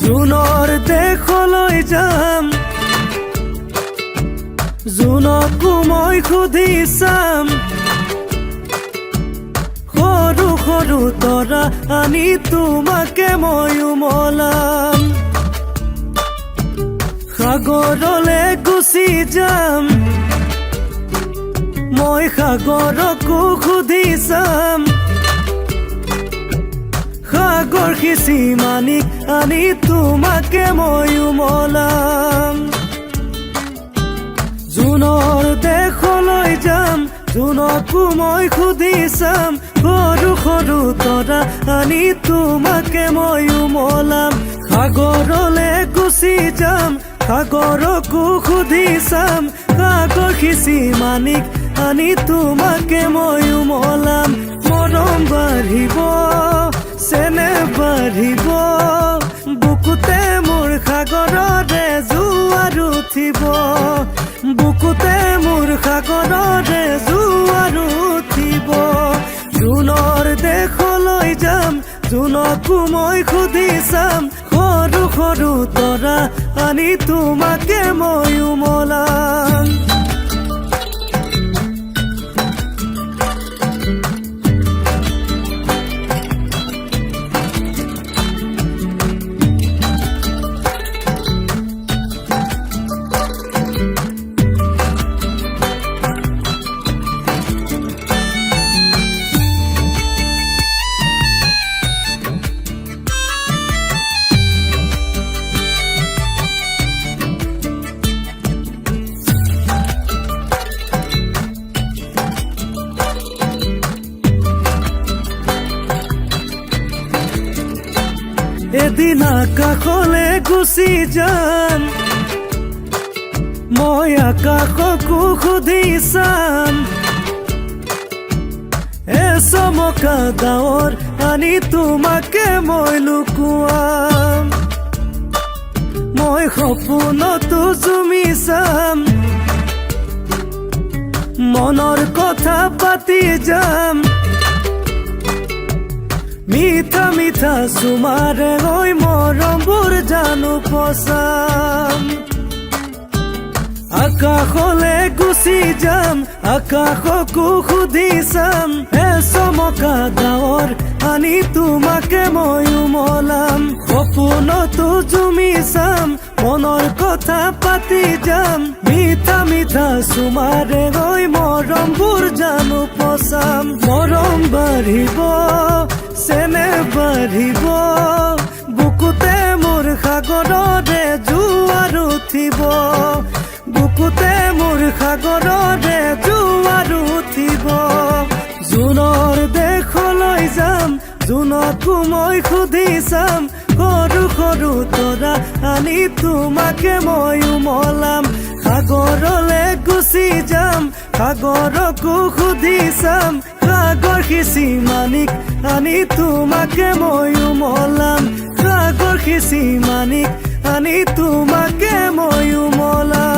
জুনৰ দেশলৈ যাম জুনকো মই সুধি চাম সৰু সৰু তৰা আনি তোমাকে মই উমলাম সাগৰলে গুচি যাম মই সাগৰকো সুধি চাম সাগৰ সিঁচি মানিক আনি তোমাকে মই উমলাম জুনৰ দেশলৈ যাম জুনকো মই সুধি চাম সৰু সৰু তৰা আনি তোমাকে মই উমলাম সাগৰলে গুচি যাম সাগৰকো সুধি চাম সাগৰ সিঁচি মানিক আনি তোমাকে মই উমলাম মৰম বাঢ়িব চেনেহ বাঢ়িব বুকুতে মোৰ সাগৰৰে জোৱাৰ উঠিব বুকুতে মোৰ সাগৰৰে জোৱাৰ উঠিব জুনৰ দেশলৈ যাম জুনকো মই সুধি চাম সৰু সৰু তৰা আনি তোমাকে মই উমলাম এদিন আকাশলে গুচি যাম মই আকাশকো সুধি চাম চমকা ডাৱৰ আনি তোমাকে মই লুকুৱাম মই সপোনতো জুমি চাম মনৰ কথা পাতি যাম মিঠা মিঠা চুমাৰে হৈ মৰমবোৰ জানো পচাম আকাশলে গুচি যাম আকাশকো সুধি চাম চমকা ডাৱৰ আনি তোমাকে মই উমলাম সপোনতো জুমি চাম মনৰ কথা পাতি যাম মিঠা মিঠা চুমাৰে হৈ মৰমবোৰ জানো পচাম মৰম বাঢ়িব চেনেহ বাঢ়িব বুকুতে মোৰ সাগৰৰে জোৱাৰ উঠিব বুকুতে মোৰ সাগৰৰে জোৱাৰ উঠিব জুনৰ দেশলৈ যাম জুনকো মই সুধি চাম সৰু সৰু তৰা আনি তোমাকে মই উমলাম সাগৰলে গুচি যাম সাগৰকো সুধি চাম সাগৰ সিঁচি মানিক আনি তোমাকে মই উমলাম সাগৰ সিঁচি মানিক আনি তোমাকে মই উমলাম